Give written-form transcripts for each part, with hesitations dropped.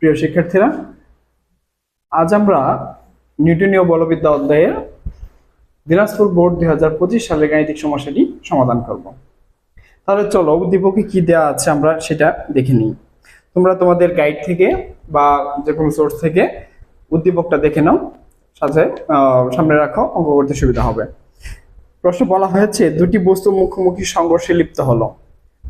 প্রিয় শিক্ষার্থীরা, আজ আমরা নিউটনীয় বলবিদ্যা অধ্যায়ের দিনাজপুর বোর্ড 2025 সালের গাণিতিক সমস্যাটি সমাধান করব। তাহলে চলো উদ্দীপকে কি দেওয়া আছে আমরা সেটা দেখে নিই। তোমরা তোমাদের গাইড থেকে বা যে কোনো সোর্স থেকে উদ্দীপকটা দেখে নাও, সাথে সামনে রাখো, অঙ্ক করতে সুবিধা হবে। প্রশ্ন বলা হয়েছে দুটি বস্তু মুখোমুখি সংঘর্ষে লিপ্ত হলো।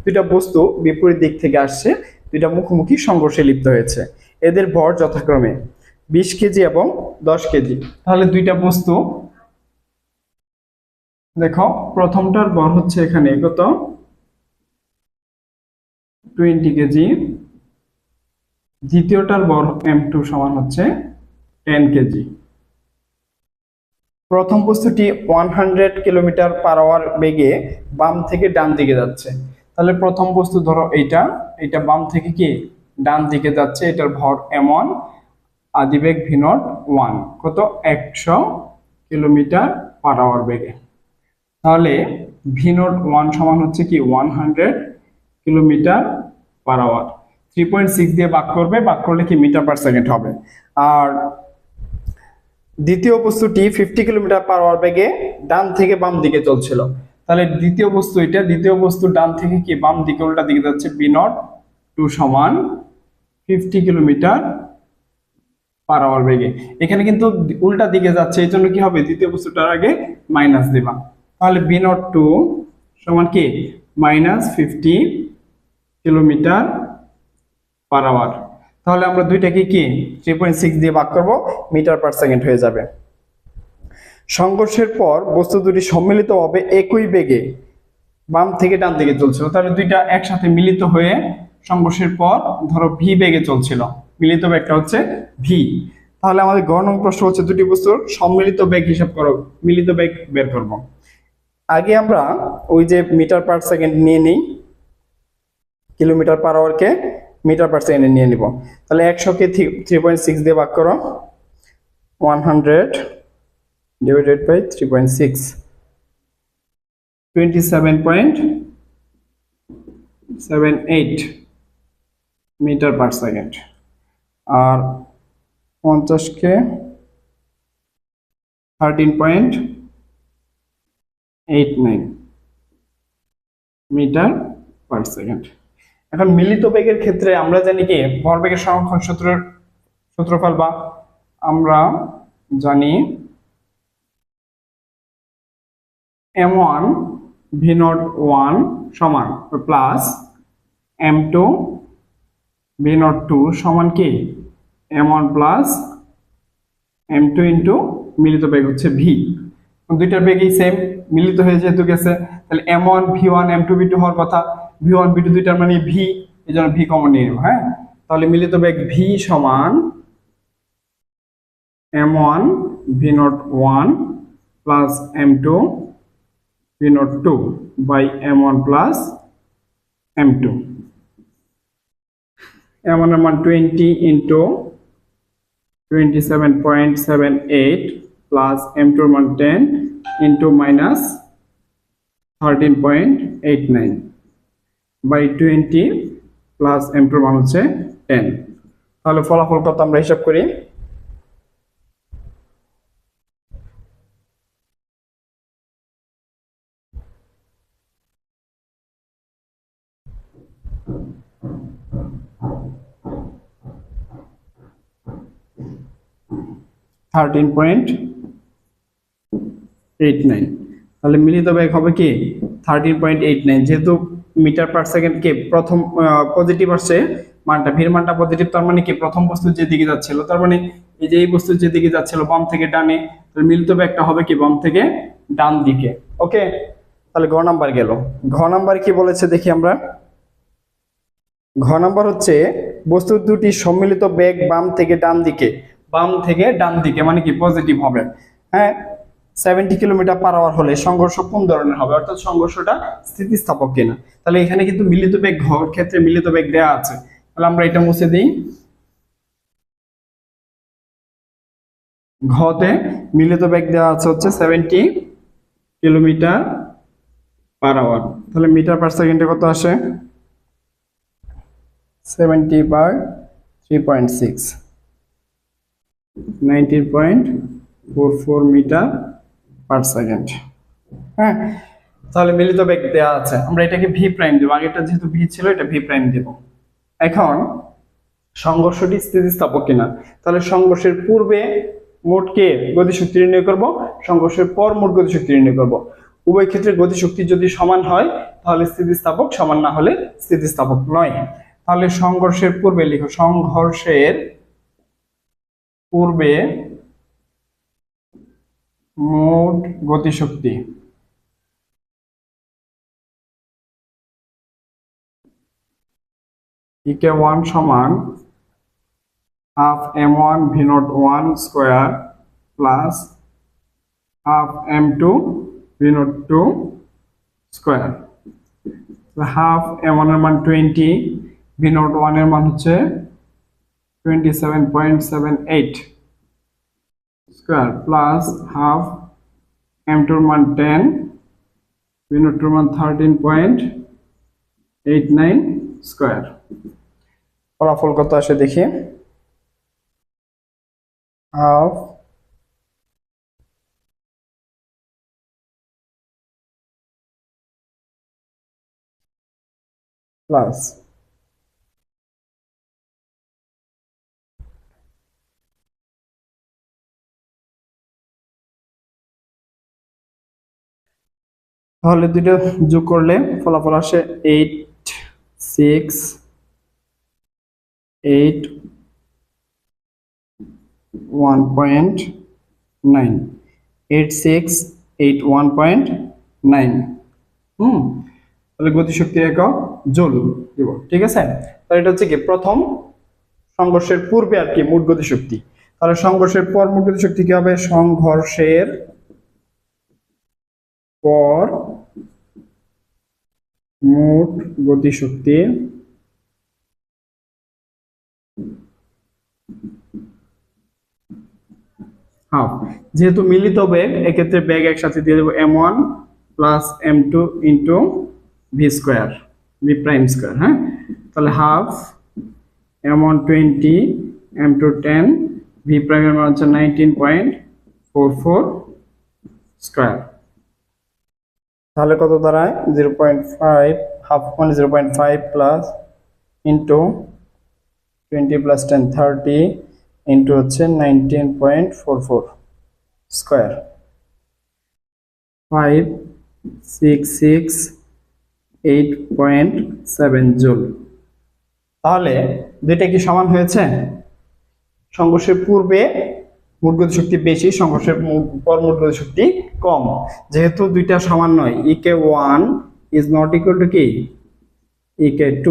দুইটা বস্তু বিপরীত দিক থেকে আসছে, দুইটা মুখোমুখি সংঘর্ষে লিপ্ত হয়েছে। এদের ভর যথাক্রমে 20 কেজি এবং 10 কেজি। তাহলে দুইটা বস্তু দেখো, প্রথমটার ভর হচ্ছে এখানে কত, 20 কেজি। দ্বিতীয়টার ভর m2 সমান হচ্ছে 10 কেজি। প্রথম বস্তুটি 100 কিলোমিটার পার আওয়ার বেগে বাম থেকে ডান দিকে যাচ্ছে। তাহলে প্রথম বস্তু ধরো এইটা বাম থেকে কি ডান দিকে যাচ্ছে, এটার ভর m1, আদিবেগ v0 1, কত 100 কিলোমিটার পার আওয়ার বেগে। তাহলে v0 1 সমান হচ্ছে কি 100 কিলোমিটার পার আওয়ার। 3.6 দিয়ে ভাগ করবে, ভাগ করলে কি মিটার পার সেকেন্ড হবে। আর দ্বিতীয় বস্তুটি 50 কিলোমিটার পার আওয়ার বেগে ডান থেকে বাম দিকে চলছিল। তাহলে দ্বিতীয় বস্তু ডান থেকে কি বাম দিকে উল্টা দিকে যাচ্ছে, v0 2 সমান 50 কিলোমিটার পার আওয়ার বেগে। এখানে কিন্তু উল্টা দিকে যাচ্ছে, এই জন্য কি হবে, দ্বিতীয় বস্তুটার আগে মাইনাস দিবা। তাহলে v0 2 সমান কি -50 কিলোমিটার পার আওয়ার। তাহলে আমরা দুইটাকে কি 3.6 দিয়ে ভাগ করব, মিটার পার সেকেন্ড হয়ে যাবে। সংঘর্ষের পর বস্তু দুটি সম্মিলিতভাবে একই বেগে বাম থেকে ডান দিকে চলছিল। তাহলে দুইটা একসাথে মিলিত হয়ে সংঘর্ষের পর ধরো ভি বেগে চলছিল, মিলিত বেগটা হচ্ছে ভি। তাহলে আমাদের গ নং প্রশ্ন হচ্ছে দুটি বস্তুর সম্মিলিত বেগ হিসাব করো, মিলিত বেগ বের করব। আগে আমরা ওই যে মিটার পার সেকেন্ড নিয়ে নিই, কিলোমিটার পার আওয়ারকে মিটার পার সেকেন্ডে নিয়ে নিব। তাহলে 100কে 3.6 দিয়ে ভাগ করো, 100 divided by 3.6, 27.78 metre per second. আর 50কে 13.89 মিটার পার সেকেন্ড। এখন মিলিত বেগের ক্ষেত্রে আমরা জানি কি ভরবেগের সংরক্ষণ সূত্রফল, বা আমরা জানি m1 v0 1 সমান প্লাস m2 v0 2 সমান কি m1 প্লাস m2 ইন্টু মিলিত বেগ হচ্ছে v। দুইটার বেগই সেম, মিলিত হয়ে যেহেতু গেছে, তাহলে m1 v1 m2 v2 হওয়ার কথা, v1 v2 দুইটার মানে v, এই জন্য v কমন নিয়ে নেব। হ্যাঁ, তাহলে মিলিত বেগ v সমান m1 v0 1 plus m2 v0 2 by m1 plus m2। m1 এর মান 20 ইন্টু 27.78 প্লাস m2 এর মান 10 into minus 13.89 by 20 plus m2 এর মান হচ্ছে 10। তাহলে ফলাফল কত আমরা হিসাব করি, তাহলে মিলিত বেগ হবে কি 13.89। যেহেতু মিটার পার সেকেন্ড কে প্রথম পজিটিভ আসছে মানটা, ভির মানটা পজিটিভ, তার মানে কি প্রথম বস্তু যে দিকে যাচ্ছিল, তার মানে এই যে এই বস্তু যে দিকে যাচ্ছিল বাম থেকে ডানে, তাহলে মিলিত বেগটা হবে কি বাম থেকে ডান দিকে। ওকে, তাহলে ঘ নাম্বার গেল। ঘ নাম্বার কি বলেছে দেখি আমরা। ঘ নাম্বার হচ্ছে বস্তু দুটি সম্মিলিত বেগ বাম থেকে ডান দিকে, বাম থেকে ডান দিকে মানে কি পজিটিভ হবে। হ্যাঁ, 70 কিলোমিটার পার আওয়ার হলে সংঘর্ষ কোন ধরনের হবে, অর্থাৎ সংঘর্ষটা স্থিতিস্থাপক কিনা। তাহলে এখানে কিন্তু মিলিত বেগ, ঘর ক্ষেত্রে মিলিত বেগ দেওয়া আছে, তাহলে আমরা এটা মুছে দিই। ঘতে মিলিত বেগ দেওয়া আছে হচ্ছে 70 কিলোমিটার পার আওয়ার। তাহলে মিটার পার সেকেন্ডে কত আসে, 70/100 3.6 19.44 মিটার পার সেকেন্ড। হ্যাঁ, তাহলে মিলিত বেগ দেওয়া আছে, আমরা এটাকে ভি প্রাইম দেব, আগেরটা যেহেতু ভি ছিল এটা ভি প্রাইম দেব। এখন সংঘর্ষটি স্থিতিস্থাপক কিনা, তাহলে সংঘর্ষের পূর্বে মোট কে গতিশক্তি নির্ণয় করব, সংঘর্ষের পর মোট গতিশক্তি নির্ণয় করব। উভয় ক্ষেত্রে গতিশক্তি যদি সমান হয় তাহলে স্থিতিস্থাপক, সমান না হলে স্থিতিস্থাপক নয়। তাহলে সংঘর্ষের পূর্বে লিখো, সংঘর্ষের পূর্বে মোট গতিশক্তি EK1 সমান half m1 v0 1 square plus half m2 v0 2 square. Half m1 এর মান 20, v0 1 এর মান হচ্ছে 27.78 স্কয়ার প্লাস হাফ m2 এর মান 10, v0 2 এর মান 13.89 স্কয়ার। ফলাফল কত আসে দেখি, হাফ প্লাস তাহলে দুটো যোগ করলে ফলাফল আসে 8681.9, 8681.9। তাহলে গতিশক্তির একক জুল দিব, ঠিক আছে। তাহলে এটা হচ্ছে কি প্রথম সংঘর্ষের পূর্বে আর কি মোট গতিশক্তি। তাহলে সংঘর্ষের পর মোট গতিশক্তি কি হবে, সংঘর্ষের পর মোট গতিশক্তি হাফ, যেহেতু মিলিত বেগ এক্ষেত্রে বেগ একসাথে দিয়ে দেবো m1 plus m2 into V square, V prime square. হ্যাঁ, তাহলে হাফ m1 20, m2 10, ভি প্রাইমের মান হচ্ছে 19.44 স্কোয়ার। তাহলে কত দাঁড়ায় 0.5, হাফ মানে 0.5 প্লাস ইন্টু 20 প্লাস 10 30 ইন্টু হচ্ছে 19.44 স্কয়ার, 5668.7 জুল। তাহলে দুইটা কি সমান হয়েছে? সংঘর্ষের পূর্বে মোট গতিশক্তি বেশি, সংঘর্ষের পর মোট গতিশক্তি কম। যেহেতু দুইটা সমান নয়, EK1 is not equal to কি EK2,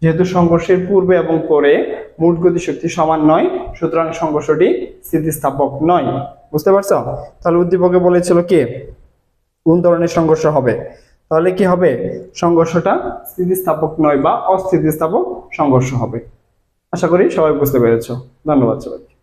যেহেতু সংঘর্ষের পূর্বে এবং পরে মোট গতিশক্তি সমান নয়, সুতরাং সংঘর্ষটি স্থিতিস্থাপক নয়। বুঝতে পারছো? তাহলে উদ্দীপকে বলেছিল কি কোন ধরনের সংঘর্ষ হবে, তাহলে কি হবে, সংঘর্ষটা স্থিতিস্থাপক নয় বা অস্থিতিস্থাপক সংঘর্ষ হবে। আশা করি সবাই বুঝতে পেরেছো। ধন্যবাদ সবাই।